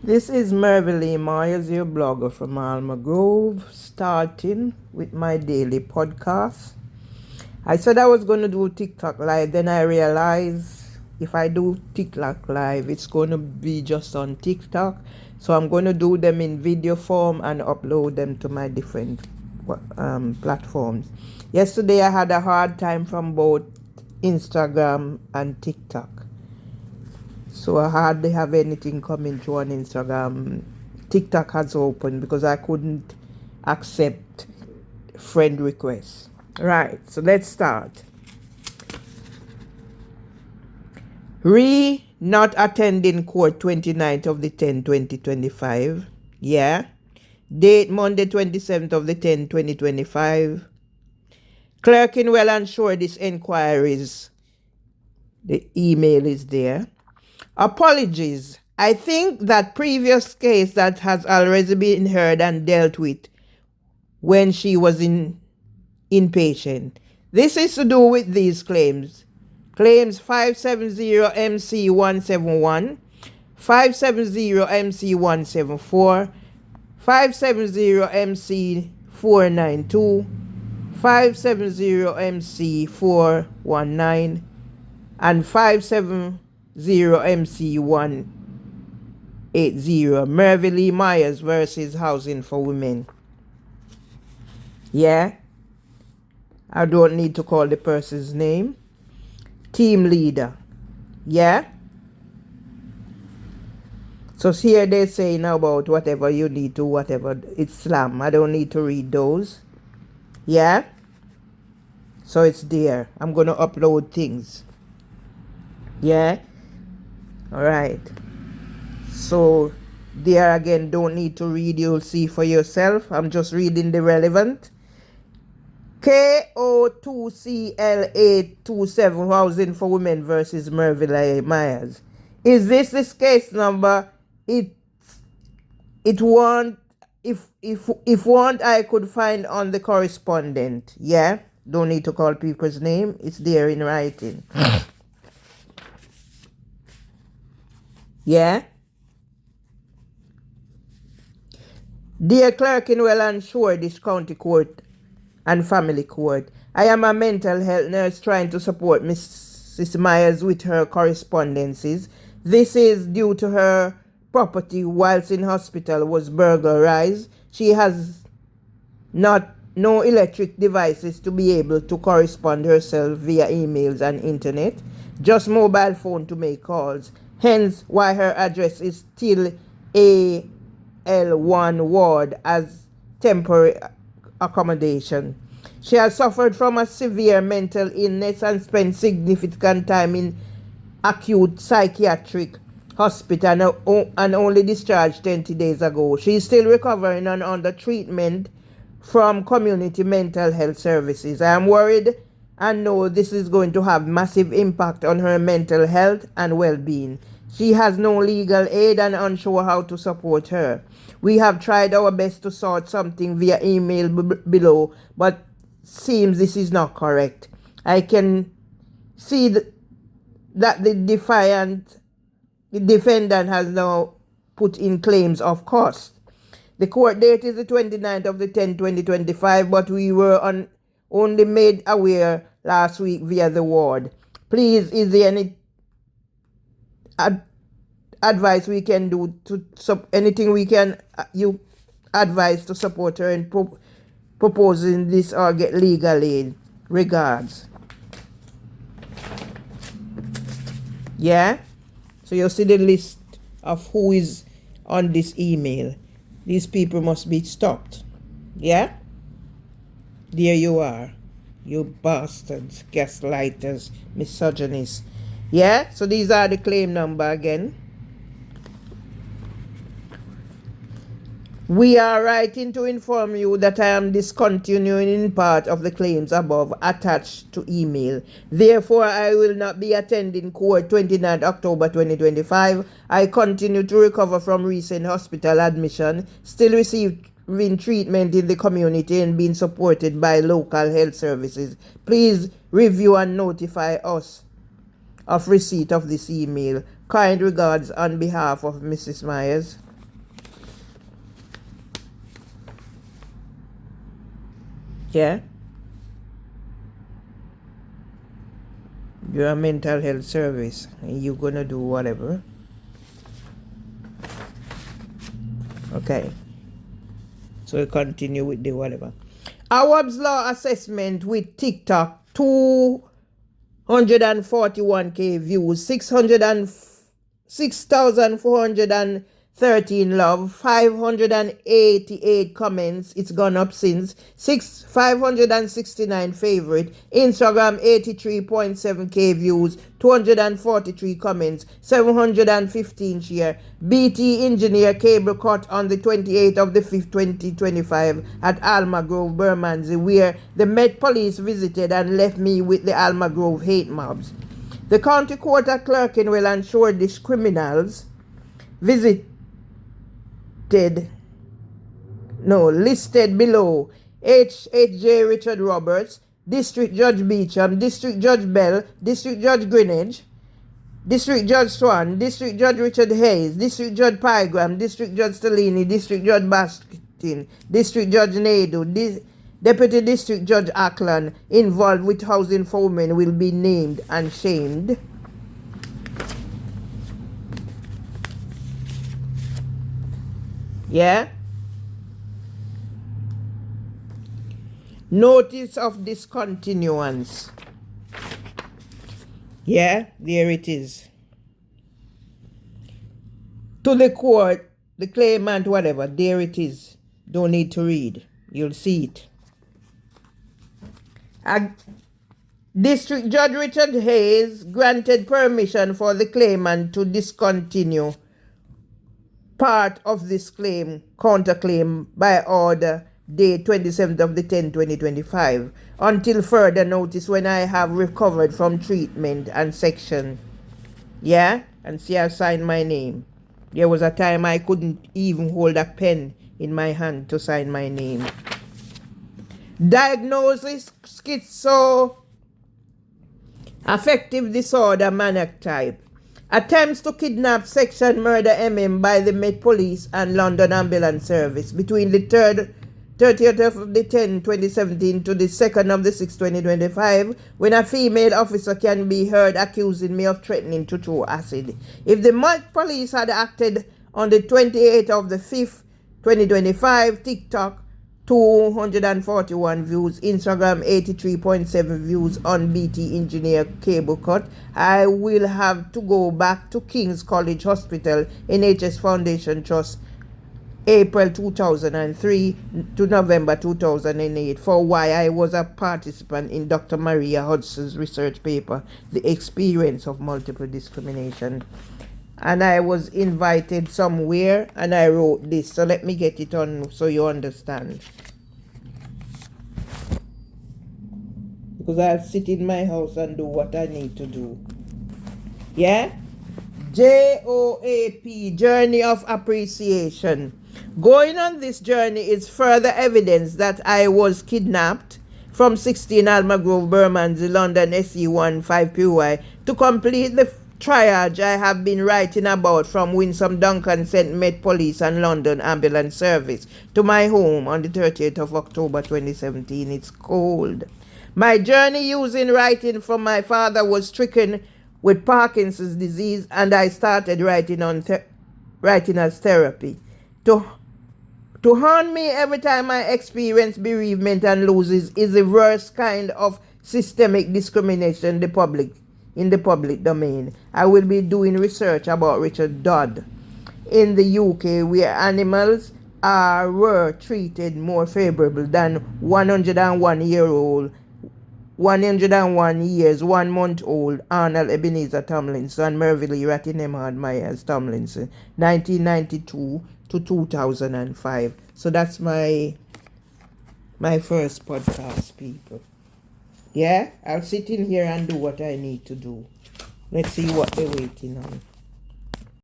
This is Mervily Myers, your blogger from Alma Grove, starting with my daily podcast. I said I was going to do TikTok Live, then I realized if I do TikTok Live, it's going to be just on TikTok. So I'm going to do them in video form and upload them to my different platforms. Yesterday I had a hard time from both Instagram and TikTok. So I hardly have anything coming through on Instagram. TikTok has opened because I couldn't accept friend requests. Right, so let's start. Not attending court 29th of the 10th, 2025. Yeah. Date Monday 27th of the 10th, 2025. Clerking well and sure this inquiries. The email is there. Apologies. I think that previous case that has already been heard and dealt with when she was inpatient. This is to do with these claims. Claims 570MC171, 570MC174, 570MC492, 570MC419, and 570MC180. Mervily Myers versus Housing for Women. Yeah? I don't need to call the person's name. Team leader. Yeah? So here they're saying about whatever you need to, whatever. It's slam. I don't need to read those. Yeah? So it's there. I'm going to upload things. Yeah? Alright. So there again, don't need to read. You'll see for yourself. I'm just reading the relevant. KO2CL827 Housing for Women versus Merville Myers. Is this case number? It want if want I could find on the correspondent. Yeah, don't need to call people's name. It's there in writing. Yeah. Dear Clerkenwell and Shoreditch County Court and Family Court, I am a mental health nurse trying to support Mrs. Myers with her correspondences. This is due to her property whilst in hospital was burglarized. She has no electric devices to be able to correspond herself via emails and internet, just mobile phone to make calls. Hence why her address is still AL1 ward as temporary accommodation. She has suffered from a severe mental illness and spent significant time in acute psychiatric hospital and only discharged 20 days ago. She is still recovering and under treatment from community mental health services. I am worried and know this is going to have massive impact on her mental health and well-being. She has no legal aid and unsure how to support her. We have tried our best to sort something via email below, but seems this is not correct. I can see that the defendant has now put in claims of cost. The court date is the 29th of the 10th, 2025, but we were only made aware last week via the ward. Please, is there any advice we can do anything we can you advise to support her in proposing this or get legal aid? Regards. Yeah? So you see the list of who is on this email. These people must be stopped. Yeah? There you are. You bastards, gaslighters, misogynists. Yeah? So these are the claim number again. We are writing to inform you that I am discontinuing in part of the claims above attached to email. Therefore, I will not be attending court 29th October 2025. I continue to recover from recent hospital admission, still receiving treatment in the community and being supported by local health services. Please review and notify us of receipt of this email. Kind regards on behalf of Mrs. Myers. Yeah? You're a mental health service and you're gonna do whatever. Okay. So we continue with the whatever. Awaab's law assessment with TikTok 241k views, 6,413 love, 588 comments. It's gone up since 569 favorite. Instagram 83.7k views, 243 comments, 715 share. BT engineer cable cut on the 28th of the 5th 2025 at Alma Grove, Bermondsey, where the Met Police visited and left me with the Alma Grove hate mobs. The county court at Clerkenwell ensured these criminals listed below: H.J. Richard Roberts, District Judge Beecham, District Judge Bell, District Judge Greenwich, District Judge Swan, District Judge Richard Hayes, District Judge Pygram, District Judge Stellini, District Judge Baskin, District Judge Nadu, Deputy District Judge Ackland, involved with housing foremen, will be named and shamed. Yeah? Notice of discontinuance. Yeah, there it is. To the court, the claimant, whatever, there it is. Don't need to read. You'll see it. District Judge Richard Hayes granted permission for the claimant to discontinue part of this claim, counterclaim, by order date 27th of the 10th, 2025, until further notice, when I have recovered from treatment and section. Yeah? And see, I signed my name. There was a time I couldn't even hold a pen in my hand to sign my name. Diagnosis: schizoaffective disorder, maniac type. Attempts to kidnap, section, murder by the Met Police and London Ambulance Service between the 30th of the 10th, 2017 to the 2nd of the 6th, 2025, when a female officer can be heard accusing me of threatening to throw acid. If the Met Police had acted on the 28th of the 5th, 2025, TikTok 241 views, Instagram 83.7 views on BT engineer cable cut, I will have to go back to King's College Hospital NHS Foundation Trust April 2003 to November 2008 for why I was a participant in Dr. Maria Hudson's research paper, The Experience of Multiple Discrimination. And I was invited somewhere and I wrote this. So let me get it on so you understand. Because I'll sit in my house and do what I need to do. Yeah? JOAP, Journey of Appreciation. Going on this journey is further evidence that I was kidnapped from 16 Alma Grove, Bermondsey, London, SE1 5PY to complete the triage I have been writing about from Winsome Duncan St. Met Police and London Ambulance Service to my home on the 30th of October 2017. It's cold. My journey using writing from my father was stricken with Parkinson's disease, and I started writing as therapy. To haunt me every time I experience bereavement and losses is the worst kind of systemic discrimination in the public domain. I will be doing research about Richard Dodd in the UK, where animals were treated more favorable than 101 years, 1 month old Arnold Ebenezer Tomlinson and Merville Rattingham Myers Tomlinson, 1992 to 2005. So that's my first podcast, people. Yeah, I'll sit in here and do what I need to do. Let's see what they're waiting on.